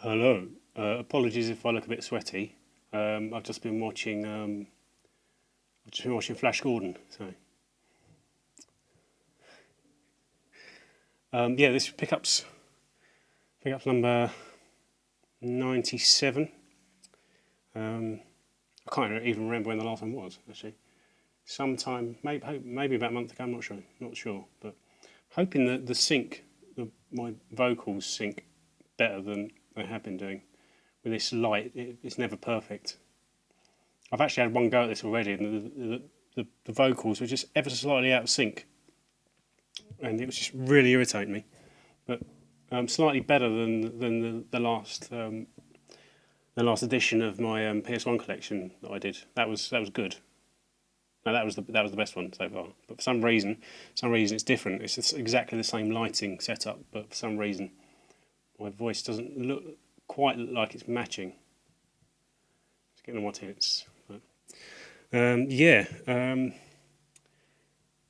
Hello. Apologies if I look a bit sweaty. I've just been watching. Flash Gordon. So, yeah, this pickups number 97. I can't even remember when the last one was actually. Sometime, maybe about a month ago. I'm not sure, but hoping that my vocals sync better than they have been doing. With this light, it's never perfect. I've actually had one go at this already, and the vocals were just ever so slightly out of sync, and it was just really irritating me. But slightly better than the last edition of my PS1 collection that I did. That was good. No, that was the best one so far. But for some reason it's different. It's just exactly the same lighting setup, but for some reason my voice doesn't look quite like it's matching. It's getting on my tits.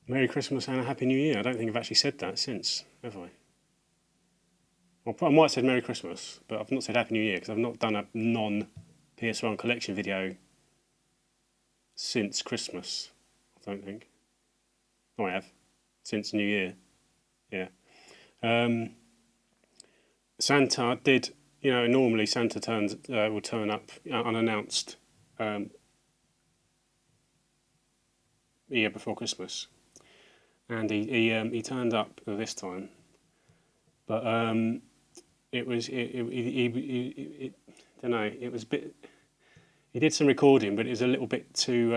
Merry Christmas and a Happy New Year. I don't think I've actually said that since, have I? Well, I might have said Merry Christmas, but I've not said Happy New Year because I've not done a non-PS1 collection video since Christmas, I don't think. Oh, I have. Since New Year. Yeah. Santa did, normally Santa will turn up unannounced the year before Christmas. And he turned up this time. But it was, don't know, it was a bit, he did some recording, but it was a little bit too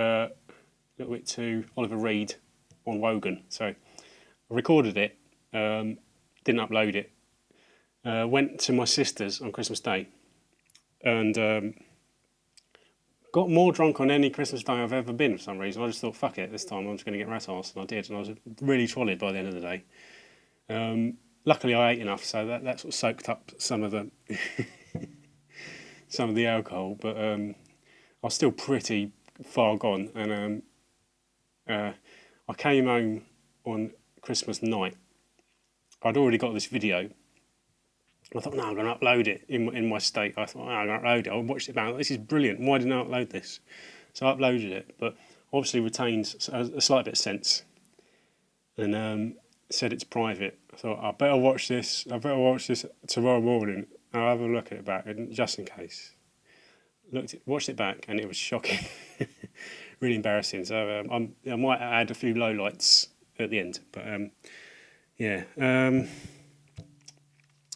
Oliver Reed on Wogan. So I recorded it, didn't upload it, went to my sister's on Christmas Day, and got more drunk on any Christmas Day I've ever been for some reason. I just thought, fuck it, this time I'm just going to get rat-arsed, and I did, and I was really trolleyed by the end of the day. Luckily I ate enough, so that sort of soaked up some of the some of the alcohol, but I was still pretty far gone, and I came home on Christmas night. I'd already got this video. I thought, no, I'm going to upload it in my state. I thought, no, I'm going to upload it. I watched it back. This is brilliant. Why didn't I upload this? So I uploaded it, but obviously retained a slight bit of sense, and said it's private. I thought, I better watch this tomorrow morning. I'll have a look at it back, just in case. Watched it back, and it was shocking. Really embarrassing. So I might add a few lowlights at the end, but yeah.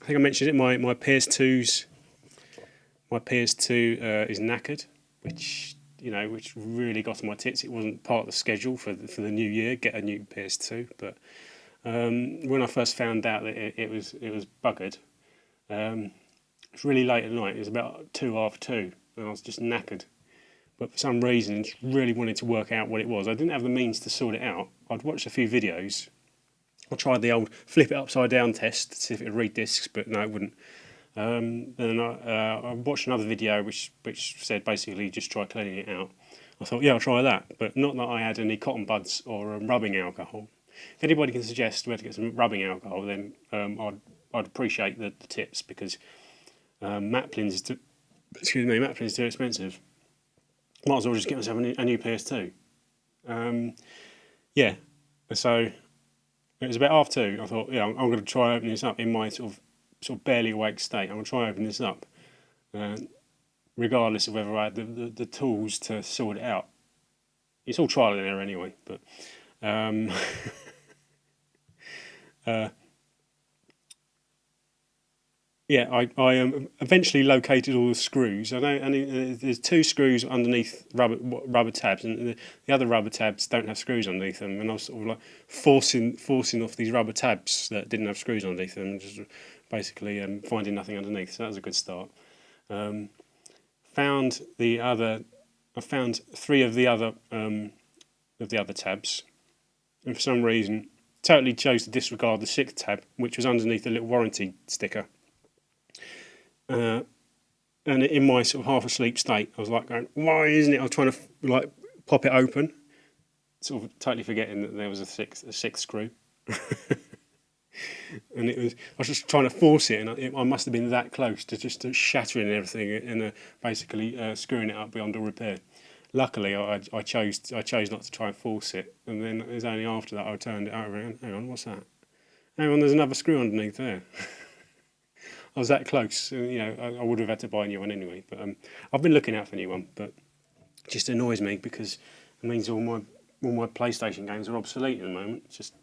I think I mentioned it. My PS2's PS2 is knackered, which really got on my tits. It wasn't part of the schedule for the new year. Get a new PS2, but when I first found out that it was buggered, it was really late at night. It was about 2:30, and I was just knackered. But for some reason, just really wanted to work out what it was. I didn't have the means to sort it out. I'd watched a few videos. I tried the old flip it upside down test to see if it would read discs, but no, it wouldn't. Then I watched another video which said basically just try cleaning it out. I thought, yeah, I'll try that, but not that I had any cotton buds or rubbing alcohol. If anybody can suggest where to get some rubbing alcohol, then I'd appreciate the tips, because Maplin's too expensive. Might as well just get myself a new PS2. Yeah, so it was about 2:30. I thought, yeah, I'm going to try opening this up in my sort of barely awake state. I'm going to try opening this up, regardless of whether I had the tools to sort it out. It's all trial and error anyway, but yeah, I eventually located all the screws. I know, and there's 2 screws underneath rubber tabs, and the other rubber tabs don't have screws underneath them. And I was sort of like forcing off these rubber tabs that didn't have screws underneath them, and just basically finding nothing underneath. So that was a good start. I found 3 of the other tabs, and for some reason, totally chose to disregard the 6th tab, which was underneath the little warranty sticker. And in my sort of half asleep state, I was like going, why isn't it? I was trying to pop it open, sort of totally forgetting that there was a sixth screw. And I was just trying to force it, and I must have been that close to just shattering everything and basically screwing it up beyond all repair. Luckily, I chose not to try and force it, and then it was only after that I turned it over and hang on, what's that? Hang on, there's another screw underneath there. I was that close. I would have had to buy a new one anyway. But I've been looking out for a new one, but it just annoys me because it means all my PlayStation games are obsolete at the moment. It's just,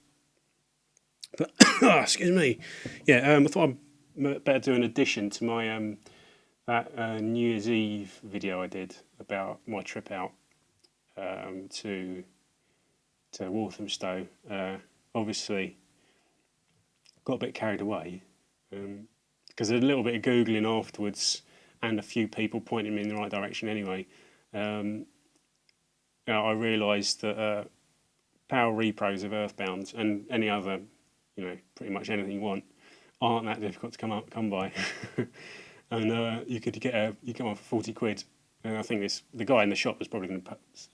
but excuse me. Yeah, I thought I'd better do an addition to my that New Year's Eve video I did about my trip out to Walthamstow. Obviously, got a bit carried away. Because a little bit of Googling afterwards and a few people pointing me in the right direction anyway, I realised that power repros of Earthbound and any other, pretty much anything you want, aren't that difficult to come by. And you could get one for 40 quid. And I think the guy in the shop was probably going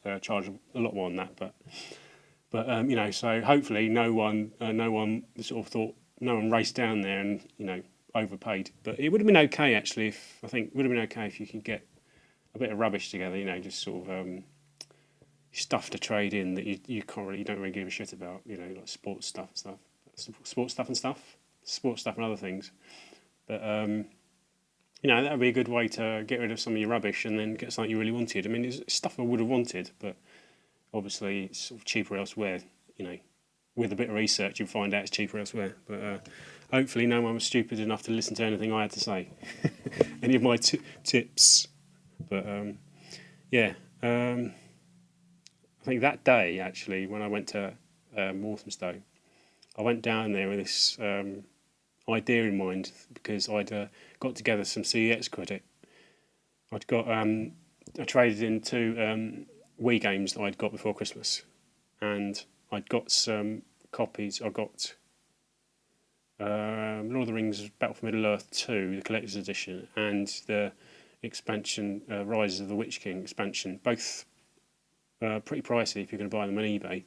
to charge a lot more than that. But so hopefully no one sort of thought, no one raced down there and, overpaid. But it would have been okay actually if you could get a bit of rubbish together, just sort of stuff to trade in that you don't really give a shit about, like sports stuff and other things. But that would be a good way to get rid of some of your rubbish and then get something you really wanted. I mean, it's stuff I would have wanted, but obviously it's sort of cheaper elsewhere. With a bit of research, you'll find out it's cheaper elsewhere. But hopefully no one was stupid enough to listen to anything I had to say, any of my tips. But I think that day, actually, when I went to Walthamstow, I went down there with this idea in mind because I'd got together some CEX credit. I traded in two Wii games that I'd got before Christmas, and I'd got some copies. I got Lord of the Rings Battle for Middle-earth 2, the collector's edition, and the expansion Rise of the Witch King expansion. Both pretty pricey if you're going to buy them on eBay,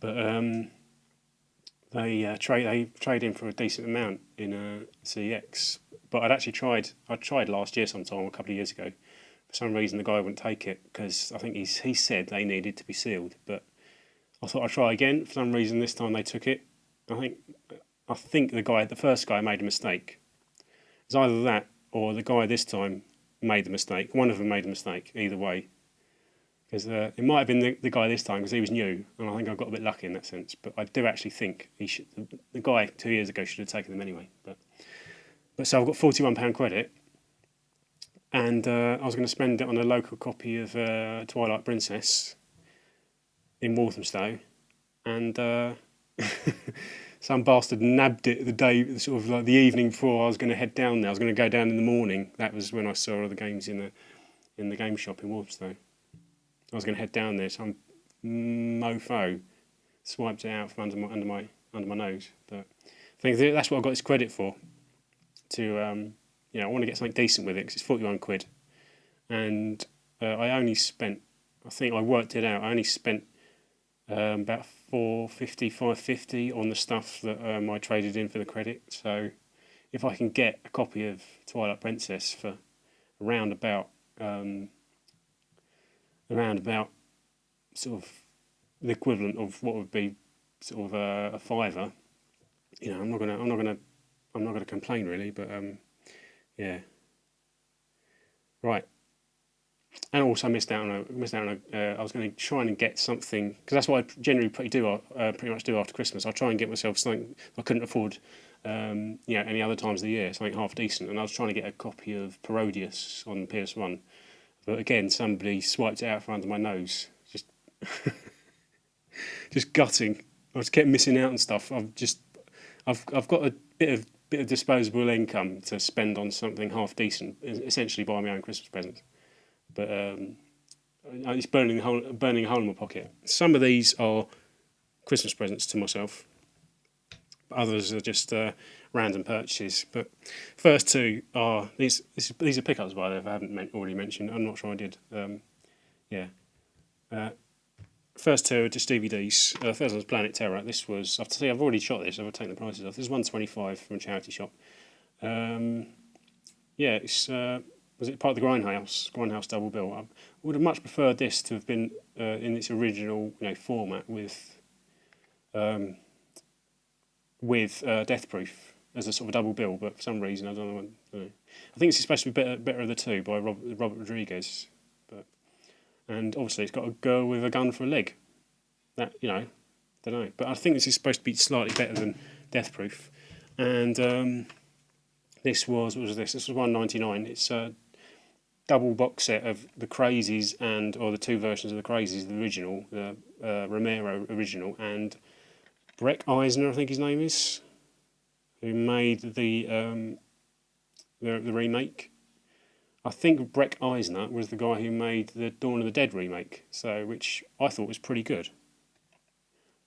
but they trade in for a decent amount in CEX. But I tried last year sometime, a couple of years ago. For some reason, the guy wouldn't take it because I think he said they needed to be sealed. But I thought I'd try again. For some reason, this time they took it. I think the first guy made a mistake. It's either that or the guy this time made the mistake. One of them made a mistake, either way. Because it might have been the guy this time because he was new, and I think I got a bit lucky in that sense. But I do actually think the guy 2 years ago should have taken them anyway. But so I've got £41 credit, and I was going to spend it on a local copy of Twilight Princess in Walthamstow, and some bastard nabbed it the day, sort of like the evening before I was going to head down there. I was going to go down in the morning. That was when I saw all the games in the game shop in Walthamstow. I was going to head down there. Some mofo swiped it out from under my nose. But I think that's what I got this credit for. I want to get something decent with it because it's 41 quid, and I only spent. I think I worked it out. I only spent about £550 on the stuff that I traded in for the credit. So if I can get a copy of Twilight Princess for around about sort of the equivalent of what would be sort of a fiver, I'm not gonna complain really. But yeah, right. And also missed out on I was going to try and get something because that's what I generally pretty much do after Christmas. I try and get myself something I couldn't afford, any other times of the year, something half decent. And I was trying to get a copy of Parodius on PS1, but again, somebody swiped it out from under my nose, just gutting. I just kept missing out on stuff. I've got a bit of disposable income to spend on something half decent, essentially buy my own Christmas presents. But it's burning a hole in my pocket. Some of these are Christmas presents to myself, but others are just random purchases. But first two are these are pickups, by the way, if I haven't already mentioned. I'm not sure I did. First two are just DVDs. First one was Planet Terror. This was, I have to say, I've already shot this. I've taken the prices off. This is 125 from a charity shop. Yeah, it's was it part of the Grindhouse double bill? I would have much preferred this to have been in its original format with Death Proof as a sort of double bill, but for some reason I don't know. I think it's supposed to be better of the two by Robert Rodriguez, and obviously it's got a girl with a gun for a leg. That don't know, but I think this is supposed to be slightly better than Death Proof, and this was what was this? This was $1.99. It's a double box set of the Crazies or the two versions of the Crazies, the original, the Romero original, and Breck Eisner, I think his name is, who made the remake. I think Breck Eisner was the guy who made the Dawn of the Dead remake, which I thought was pretty good.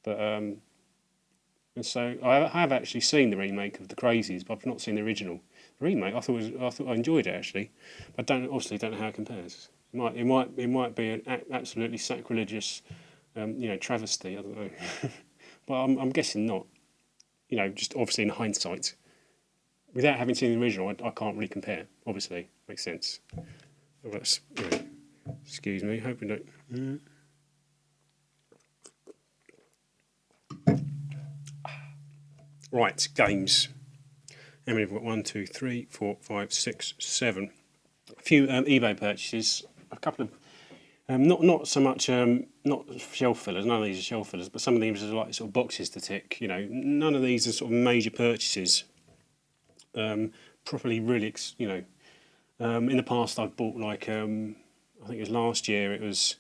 But and so I have actually seen the remake of the Crazies, but I've not seen the original. The remake, I thought I enjoyed it actually, but obviously don't know how it compares. It might be an absolutely sacrilegious, travesty. I don't know, but I'm guessing not. Just obviously in hindsight, without having seen the original, I can't really compare. Obviously, makes sense. Well, that's, excuse me. Hope we don't. Right, games. How many have we got? 1, 2, 3, 4, 5, 6, 7. A few eBay purchases. A couple of not so much not shelf fillers. None of these are shelf fillers, but some of these are like sort of boxes to tick. None of these are sort of major purchases. Properly, really, in the past I've bought I think it was last year. It was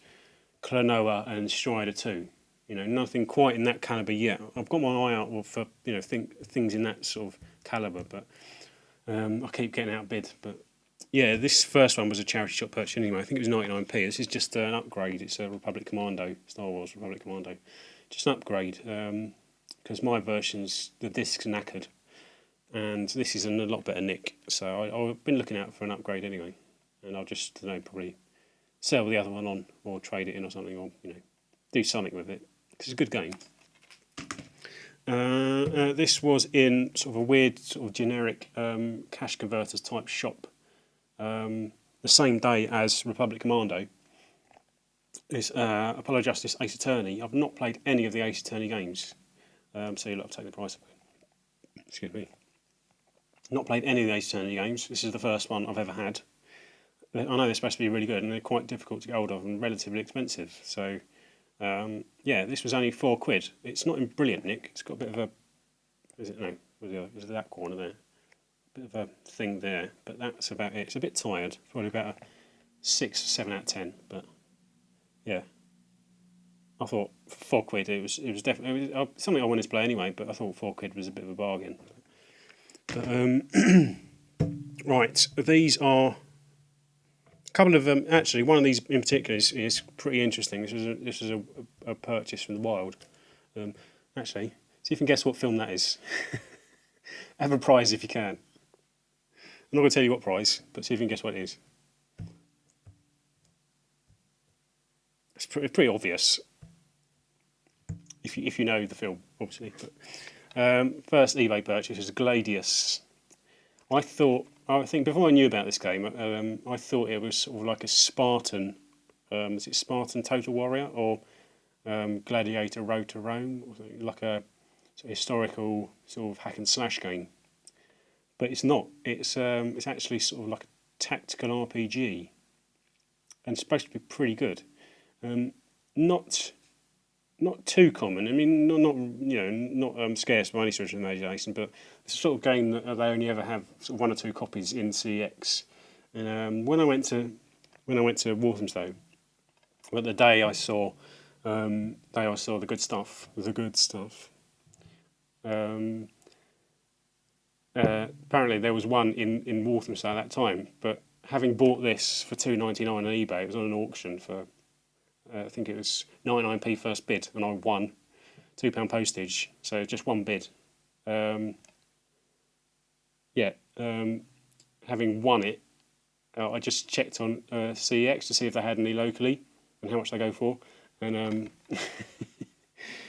Klonoa and Strider 2. Nothing quite in that calibre yet. I've got my eye out for things in that sort of calibre, but I keep getting outbid. But yeah, this first one was a charity shop purchase anyway. I think it was 99p. This is just an upgrade. It's a Republic Commando, Star Wars Republic Commando. Just an upgrade because my version's the disc's knackered, and this is in a lot better nick. So I've been looking out for an upgrade anyway, and I'll just probably sell the other one on or trade it in or something, or do something with it. It's a good game. This was in sort of a weird, sort of generic cash converters type shop. The same day as Republic Commando. It's Apollo Justice Ace Attorney. I've not played any of the Ace Attorney games, so you'll have to take the price away. Excuse me. Not played any of the Ace Attorney games. This is the first one I've ever had. I know they're supposed to be really good, and they're quite difficult to get hold of and relatively expensive. So. This was only £4. It's not in brilliant nick. It's got a bit of a, is it that corner there? A bit of a thing there, but that's about it. It's a bit tired, probably about a 6 or 7 out of 10. But yeah, I thought £4. It was definitely something I wanted to play anyway. But I thought £4 was a bit of a bargain. But right, these are. A couple of them, actually, one of these in particular is pretty interesting. This is a purchase from the wild. Actually, see if you can guess what film that is. Have a prize if you can. I'm not going to tell you what prize, but see if you can guess what it is. It's pretty obvious if you know the film, obviously. But, first eBay purchase is Gladius. I think before I knew about this game, I thought it was sort of like a Spartan. Is it Spartan Total Warrior or Gladiator Road to Rome, or something, like a sort of historical sort of hack and slash game? But it's not. It's actually sort of like a tactical RPG, and it's supposed to be pretty good. Not too common. I mean, not scarce by any stretch of the imagination, but it's a sort of game that they only ever have sort of 1 or 2 copies in CX. And when I went to Walthamstow, well, the day I saw the good stuff. Apparently there was one in Walthamstow at that time, but having bought this for £2.99 on eBay, it was on an auction for. I think it was 99p first bid, and I won £2 postage. So just one bid. Having won it, I just checked on CEX to see if they had any locally and how much they go for. and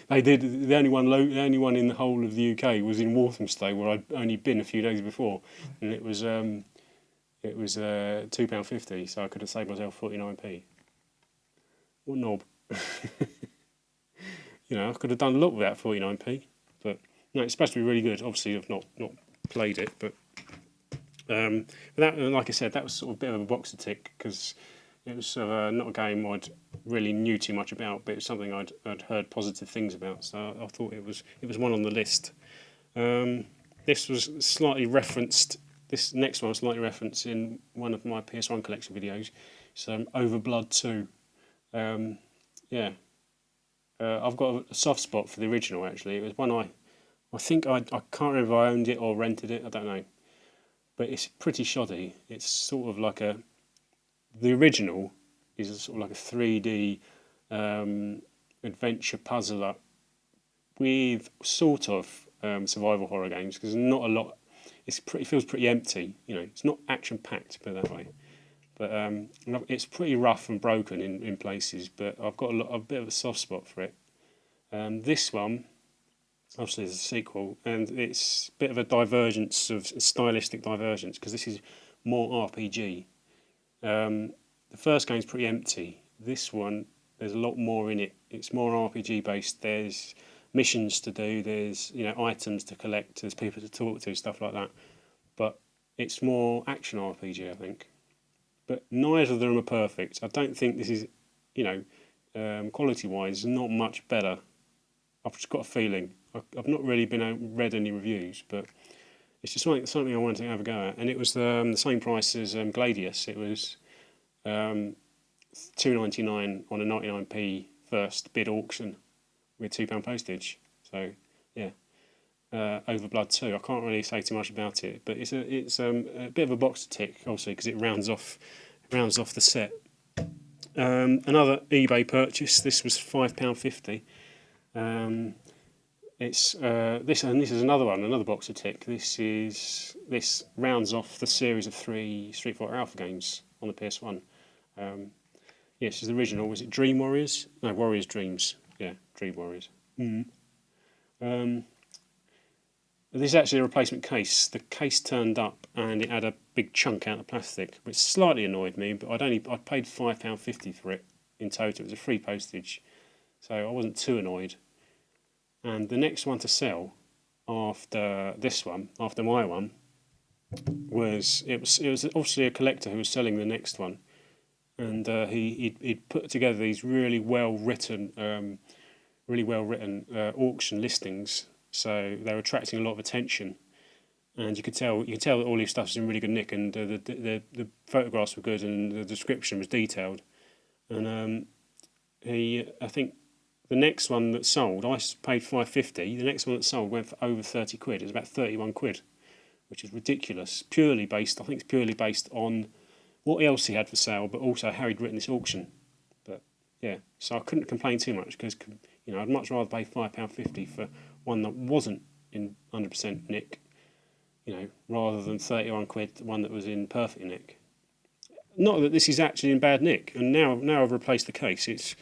they did. The only one in the whole of the UK was in Walthamstow, where I'd only been a few days before, and it was £2.50, so I could have saved myself 49p. What knob? I could have done a lot without 49p, but no, it's supposed to be really good. Obviously, I've not played it, but that, like I said, that was sort of a bit of a box to tick because it was not a game I'd really knew too much about, but it was something I'd heard positive things about, so I thought it was one on the list. This was slightly referenced. This next one was slightly referenced in one of my PS1 collection videos. So Over Blood 2. I've got a soft spot for the original. Actually, it was one I think I can't remember if I owned it or rented it. I don't know, but it's pretty shoddy. It's sort of like the original is sort of like a 3D adventure puzzler with sort of survival horror games because not a lot. It feels pretty empty. It's not action packed, put it that way. But it's pretty rough and broken in places. But I've got a bit of a soft spot for it. This one, obviously, is a sequel, and it's a bit of a stylistic divergence because this is more RPG. The first game's pretty empty. This one, there's a lot more in it. It's more RPG based. There's missions to do. There's items to collect. There's people to talk to, stuff like that. But it's more action RPG, I think. But neither of them are perfect. I don't think this is, quality-wise, not much better. I've just got a feeling. I've not really read any reviews, but it's just something I wanted to have a go at. And it was the same price as Gladius. It was £2.99 on a 99p first bid auction with £2 postage. So yeah, Over Blood 2. I can't really say too much about it, but it's a bit of a box to tick, obviously, because it rounds off the set. Another eBay purchase. This was £5.50. This is another box to tick. This rounds off the series of 3 Street Fighter Alpha games on the PS1. This is the original. Was it Dream Warriors? No, Warriors Dreams. Yeah, Dream Warriors. This is actually a replacement case. The case turned up and it had a big chunk out of plastic, which slightly annoyed me. But I paid £5.50 for it in total. It was a free postage, so I wasn't too annoyed. And the next one to sell after this one, after my one, was obviously a collector who was selling the next one, and he'd put together these really well written auction listings. So they were attracting a lot of attention, and you could tell that all his stuff was in really good nick, and the photographs were good, and the description was detailed. And I think the next one that sold, I paid £5.50. The next one that sold went for over £30. It was about £31, which is ridiculous. Purely based on what else he had for sale, but also how he'd written this auction. But yeah, so I couldn't complain too much because I'd much rather pay £5.50 for one that wasn't in 100% nick, rather than £31, one that was in perfect nick. Not that this is actually in bad nick, and now I've replaced the case. It's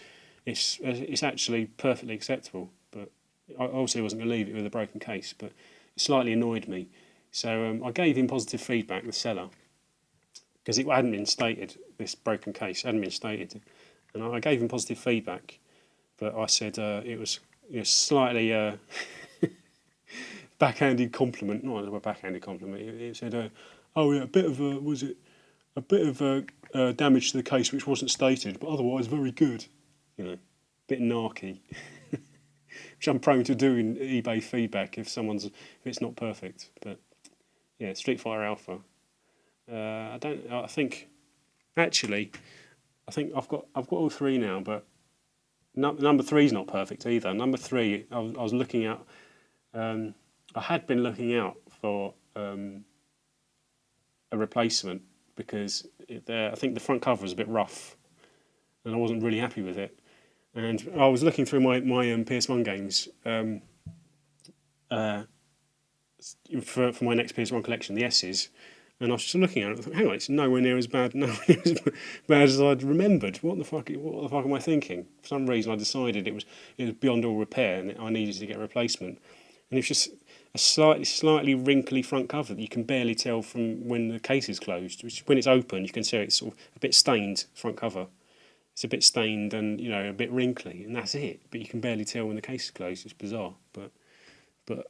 actually perfectly acceptable, but I obviously wasn't going to leave it with a broken case. But it slightly annoyed me, so I gave him positive feedback, the seller, because it hadn't been stated. This broken case hadn't been stated, and I gave him positive feedback. But I said it was slightly backhanded compliment. Not a backhanded compliment. It said, "Oh yeah, a bit of damage to the case which wasn't stated, but otherwise very good." Bit narky, which I'm prone to do in eBay feedback if it's not perfect. But yeah, Street Fighter Alpha. I think I've got all three now, but number 3 is not perfect either. Number 3, I was looking at. I had been looking out for a replacement because I think the front cover was a bit rough, and I wasn't really happy with it. And I was looking through my PS1 games for my next PS1 collection, the S's, And I was just looking at it, I thought, hang on, it's nowhere near as bad, nowhere near as bad as I'd remembered. What the fuck am I thinking? For some reason, I decided it was beyond all repair, and I needed to get a replacement. And it's just a slightly wrinkly front cover that you can barely tell from when the case is closed. Which, when it's open, you can see it's sort of a bit stained front cover. It's a bit stained and a bit wrinkly, and that's it. But you can barely tell when the case is closed. It's bizarre, but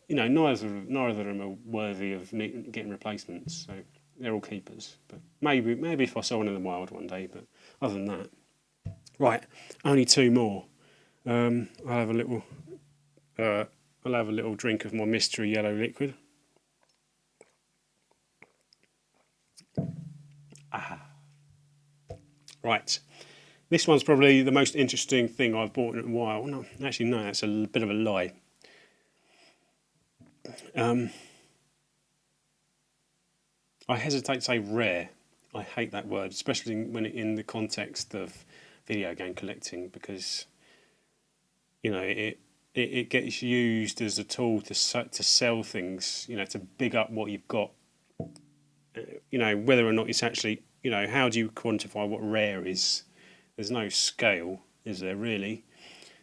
neither of them are worthy of getting replacements. So they're all keepers. But maybe if I saw one in the wild one day. But other than that, right, only two more. I'll have a little. I'll have a little drink of my mystery yellow liquid. Right, this one's probably the most interesting thing I've bought in a while. No, actually, no, that's a bit of a lie. I hesitate to say rare. I hate that word, especially when in the context of video game collecting, because it gets used as a tool to sell things, to big up what you've got. Whether or not it's actually, how do you quantify what rare is? There's no scale, is there really?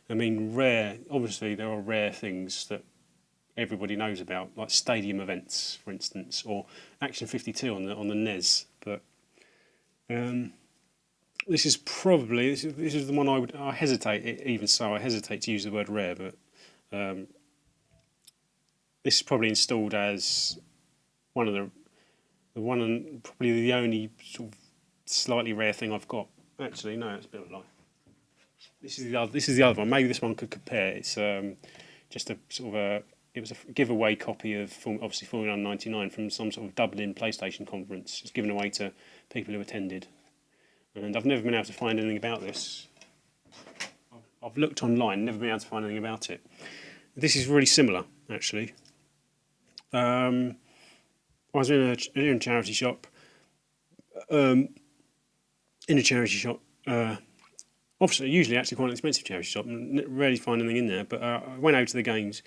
I mean, rare, obviously there are rare things that everybody knows about, like stadium events, for instance, or Action 52 on the NES. But this is the one I hesitate. Even so, I hesitate to use the word rare. But this is probably installed as one of the one and probably the only sort of slightly rare thing I've got. Actually, no, it's a bit of a lie. This is the other one. Maybe this one could compare. It's just a sort of a. It was a giveaway copy of obviously Formula 99 from some sort of Dublin PlayStation conference. It's given away to people who attended, and I've never been able to find anything about this. I've looked online, never been able to find anything about it. This is really similar, actually. I was in a charity shop. Obviously, usually actually quite an expensive charity shop, and rarely find anything in there. But I went over to the games,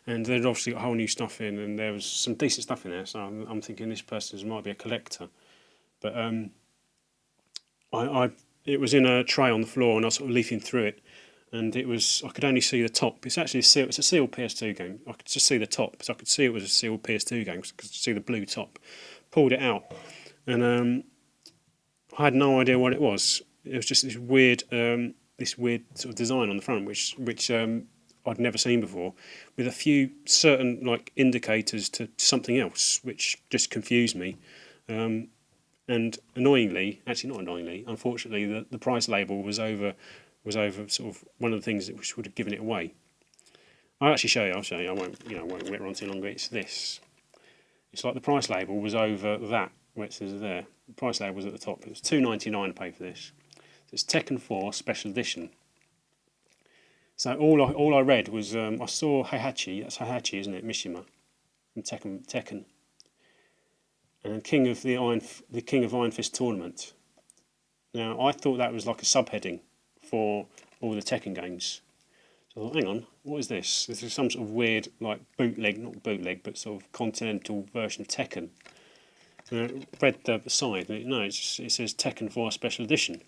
and they'd obviously got whole new stuff in, and there was some decent stuff in there. So I'm thinking this person might be a collector. But it was in a tray on the floor, and I was sort of leafing through it, and I could only see the top. It's actually it's a sealed PS2 game. I could just see the top, so I could see it was a sealed PS2 game. So I could see the blue top. Pulled it out, and I had no idea what it was. It was just this weird sort of design on the front, which I'd never seen before, with a few certain like indicators to something else, which just confused me. And annoyingly, actually not annoyingly, unfortunately, the price label was over sort of one of the things that would have given it away. I'll show you. I won't whitter on too long. But it's this. It's like the price label was over that where it says there. The price label was at the top. It was $2.99 to pay for this. It's Tekken 4 Special Edition. So all I read was I saw Heihachi. That's Heihachi, isn't it? Mishima from Tekken, and King of Iron Fist tournament. Now I thought that was like a subheading for all the Tekken games. So I thought, hang on, what is this? This is some sort of weird like not bootleg, but sort of continental version of Tekken. And I read the side, and it says Tekken 4 Special Edition.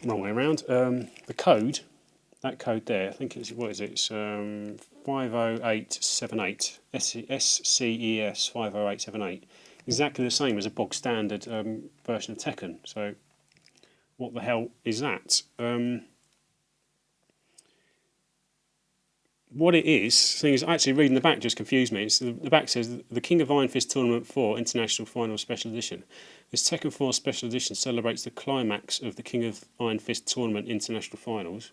Wrong way around. The code, that code there, I think it's, what is it? It's 50878, SCES 50878. Exactly the same as a bog standard version of Tekken. So, what the hell is that? What it is, actually reading the back just confused me. The back says the King of Iron Fist Tournament 4 International Final Special Edition. This Tekken 4 Special Edition celebrates the climax of the King of Iron Fist Tournament International Finals,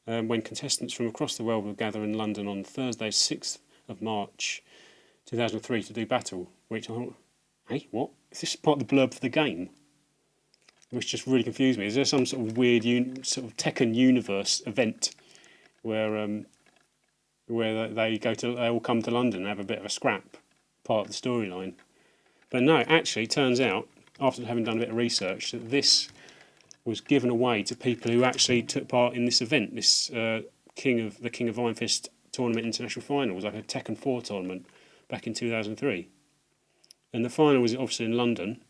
when contestants from across the world will gather in London on Thursday, 6th of March 2003 to do battle. Which I thought, hey, what? Is this part of the blurb for the game? Which just really confused me. Is there some sort of weird sort of Tekken universe event where they all come to London and have a bit of a scrap, part of the storyline? But no, actually, it turns out, after having done a bit of research, that this was given away to people who actually took part in this event, this King of Iron Fist Tournament International Finals, like a Tekken 4 tournament back in 2003. And the final was obviously in London,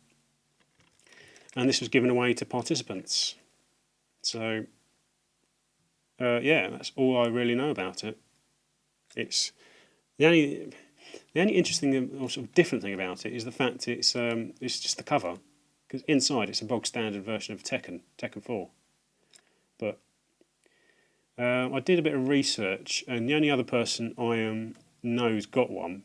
and this was given away to participants. So, yeah, that's all I really know about it. It's the only interesting or sort of different thing about it is the fact it's just the cover, because inside it's a bog standard version of Tekken 4. But I did a bit of research, and the only other person I know's got one.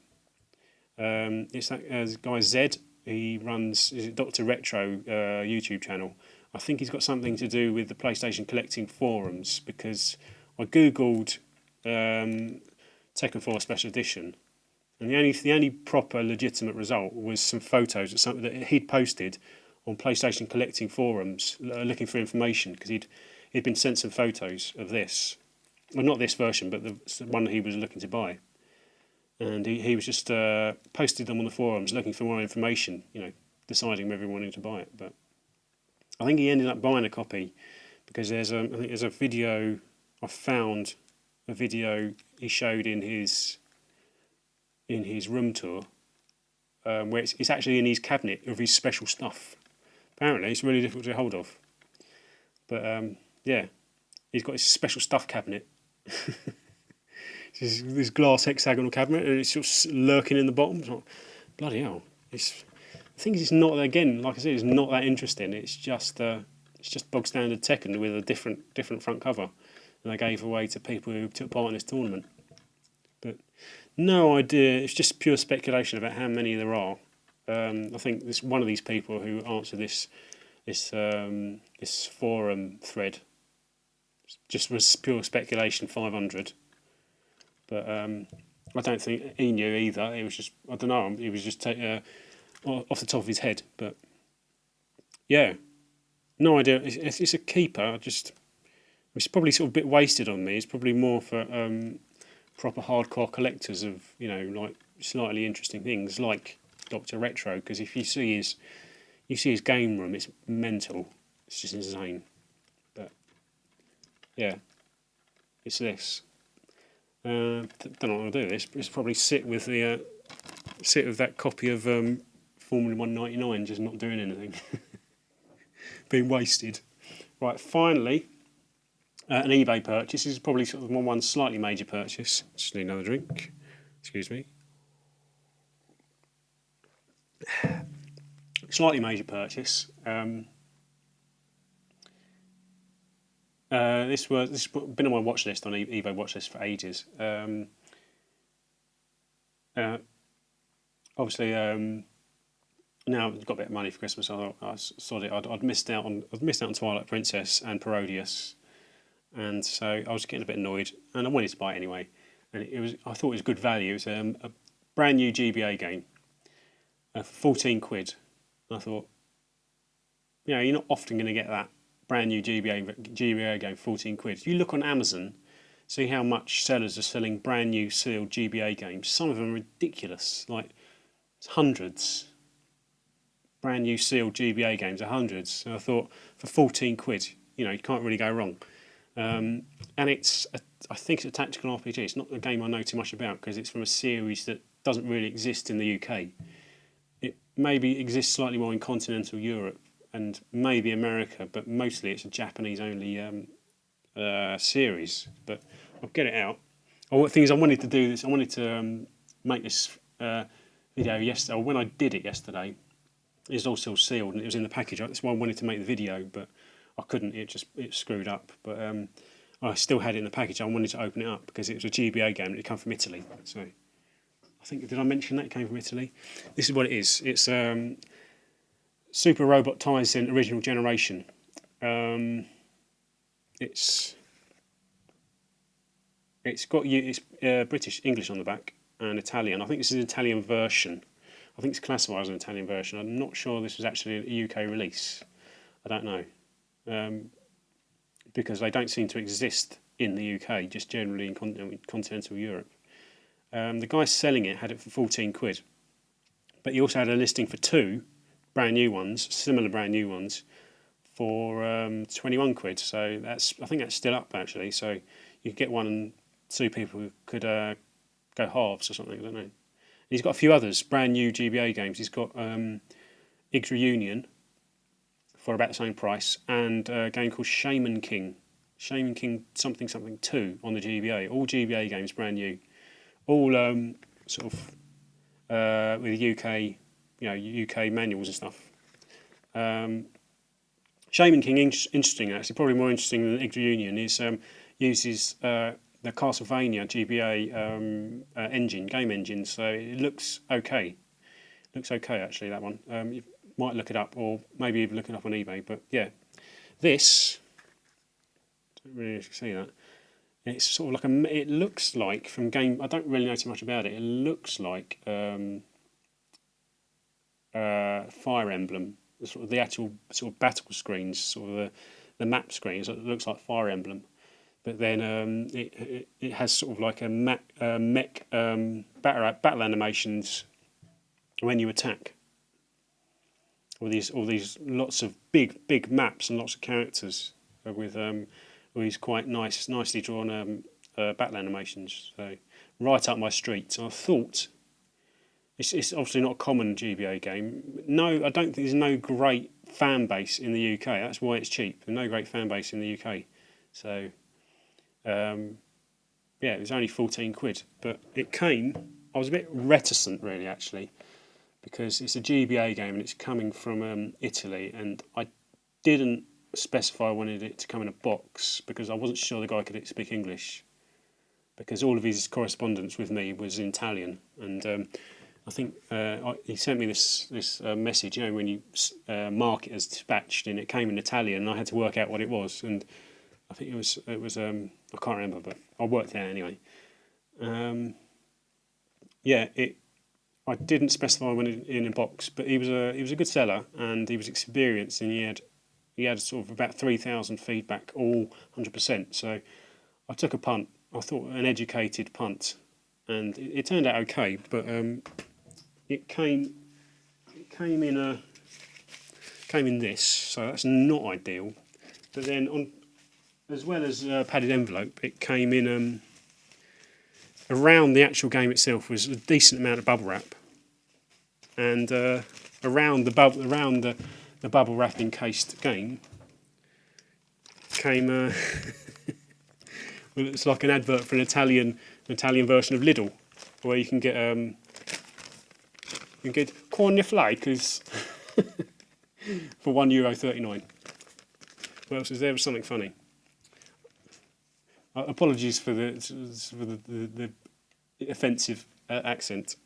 It's that guy Zed. He runs Dr. Retro YouTube channel. I think he's got something to do with the PlayStation collecting forums, because I googled Tekken 4 Special Edition, and the only proper legitimate result was some photos of something that he'd posted on PlayStation collecting forums, looking for information, because he'd been sent some photos of this, well, not this version, but the one he was looking to buy. And he was just posted them on the forums looking for more information, deciding whether he wanted to buy it. But I think he ended up buying a copy, because I think there's a video, I found a video he showed in his room tour, where it's actually in his cabinet of his special stuff. Apparently it's really difficult to get hold of. But yeah, he's got his special stuff cabinet. This glass hexagonal cabinet, and it's just lurking in the bottom. It's like, bloody hell! I think it's not, again, like I said, it's not that interesting. It's just bog standard Tekken with a different front cover, and they gave away to people who took part in this tournament. But no idea. It's just pure speculation about how many there are. I think this one of these people who answered this forum thread just was pure speculation. 500. But I don't think he knew either. It was just, I don't know, he was just off the top of his head. But yeah, no idea. It's a keeper. It's probably sort of a bit wasted on me. It's probably more for proper hardcore collectors of, like slightly interesting things like Dr. Retro. Because if you see his game room, it's mental. It's just insane. But yeah, it's this. Don't know what I'll do this, but it's probably sit with that copy of Formula 199, just not doing anything, being wasted. Right, finally, an eBay purchase. This is probably sort of one slightly major purchase. Just need another drink. Excuse me. Slightly major purchase. This has been on my watch list, on eBay watch list, for ages. Obviously, now I've got a bit of money for Christmas. I thought I'd missed out on Twilight Princess and Parodius, and so I was getting a bit annoyed, and I wanted to buy it anyway. And I thought it was good value. It was a brand new GBA game for 14 quid. And I thought, you're not often going to get that brand new GBA game, 14 quid. If you look on Amazon, see how much sellers are selling brand new sealed GBA games. Some of them are ridiculous, like hundreds. Brand new sealed GBA games are hundreds. So I thought, for 14 quid, you can't really go wrong. And I think it's a tactical RPG. It's not a game I know too much about, because it's from a series that doesn't really exist in the UK. It maybe exists slightly more in continental Europe and maybe America, but mostly it's a Japanese-only series. But I'll get it out. The thing is, I wanted to do this. I wanted to make this video yesterday. Or when I did it yesterday, it was all still sealed and it was in the package. That's why I wanted to make the video, but I couldn't. It screwed up. But I still had it in the package. I wanted to open it up because it was a GBA game and it came from Italy. So I think, did I mention that it came from Italy? This is what it is. It's Super Robot Tyson Original Generation. It's got British English on the back and Italian. I think this is an Italian version. I think it's classified as an Italian version. I'm not sure this was actually a UK release. I don't know, because they don't seem to exist in the UK. Just generally in continental Europe. The guy selling it had it for 14 quid, but he also had a listing for two brand new ones, similar brand new ones, for 21 quid. So I think that's still up actually. So you could get one and two people who could go halves or something. I don't know. He's got a few others, brand new GBA games. He's got Iggs Reunion for about the same price, and a game called Shaman King something something 2 on the GBA. All GBA games, brand new. All sort of with UK, UK manuals and stuff. Shaman King, interesting actually, probably more interesting than Iggs Reunion, is uses the Castlevania GBA game engine, so it looks okay. Looks okay actually, that one. You might look it up, or maybe even look it up on eBay. But yeah, this, don't really see that. It's sort of like it looks like from game. I don't really know too much about it. It looks like Fire Emblem, sort of the actual sort of battle screens, sort of the map screens. It looks like Fire Emblem, but then it has sort of like a mech battle animations when you attack. All these lots of big maps and lots of characters with these quite nicely drawn battle animations. So right up my street. So I thought it's obviously not a common GBA game. No, I don't think there's no great fan base in the UK. That's why it's cheap. There's no great fan base in the UK. So yeah, it was only 14 quid, but it came. I was a bit reticent really actually, because it's a GBA game and it's coming from Italy, and I didn't specify I wanted it to come in a box because I wasn't sure the guy could speak English, because all of his correspondence with me was in Italian, and I think he sent me this message, when you mark it as dispatched, and it came in Italian, and I had to work out what it was, and I think it was I can't remember, but I worked it out anyway. I didn't specify when in a box, but he was a good seller, and he was experienced, and he had sort of about 3,000 feedback, all 100%. So I took a punt. I thought an educated punt, and it turned out okay. But it came in this, so that's not ideal. But then as well as a padded envelope, it came in around the actual game itself was a decent amount of bubble wrap. And around the bubble wrap encased game came well, it's like an advert for an Italian version of Lidl, where you can get cornflakes for €1.39. What else is there? Was something funny. Apologies for the offensive accent.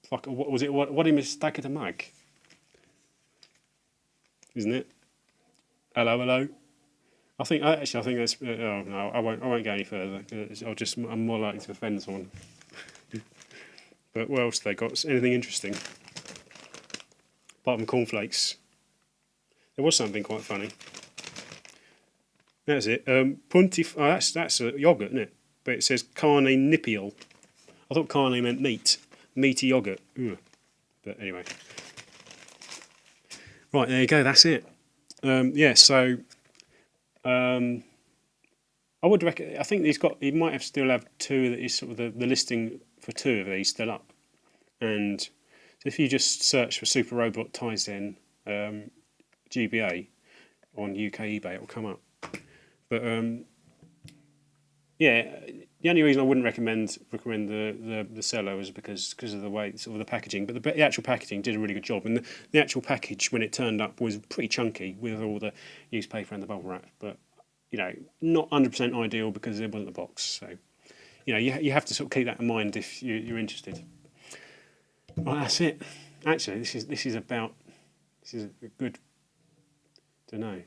What was it? What he mistake at a mag? Isn't it? Hello. I think that's. Oh no, I won't go any further. I'm more likely to offend someone. But what else have they got? Anything interesting? Apart from cornflakes, there was something quite funny. That's it. Punti. Oh, that's a yogurt, isn't it? But it says carne nippiol. I thought carne meant meat. Meaty yogurt. Ugh. But anyway. Right, there you go, that's it. So I would recommend. I think he might still have two. That is sort of the listing for two of these still up. And if you just search for Super Robot Taizen GBA on UK eBay, it will come up. But the only reason I wouldn't recommend the seller is because of the way sort of the packaging. But the actual packaging did a really good job, and the actual package when it turned up was pretty chunky with all the newspaper and the bubble wrap. But not 100% ideal because it wasn't the box. So you have to sort of keep that in mind if you're interested. Well, that's it. Actually, this is a good. Don't know.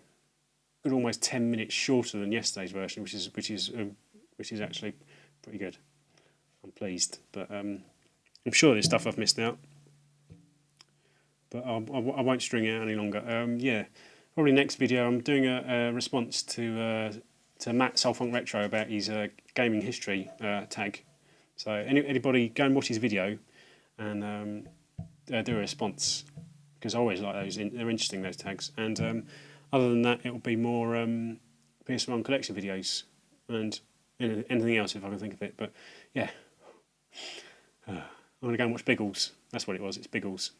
Good, almost 10 minutes shorter than yesterday's version, which is actually pretty good. I'm pleased, but I'm sure there's stuff I've missed out. But I won't string it out any longer. Probably next video I'm doing a response to Matt Soulfunk Retro about his gaming history tag. So anybody go and watch his video and do a response, because I always like those. They're interesting, those tags. And other than that, it will be more PS1 collection videos and anything else if I can think of it. But yeah, I'm going to go and watch Biggles. That's what it was. It's Biggles.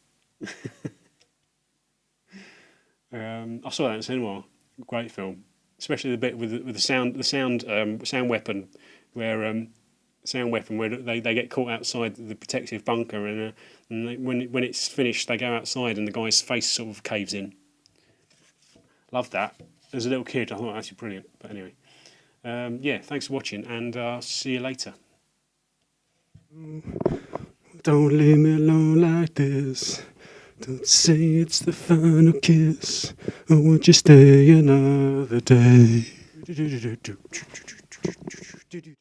I saw that in the cinema. Great film, especially the bit with the sound weapon, where they get caught outside the protective bunker, and when it's finished, they go outside and the guy's face sort of caves in. Love that. As a little kid, I thought that's brilliant. But anyway, yeah, thanks for watching, and I'll see you later. Don't leave me alone like this. Don't say it's the final kiss. Or won't you stay another day?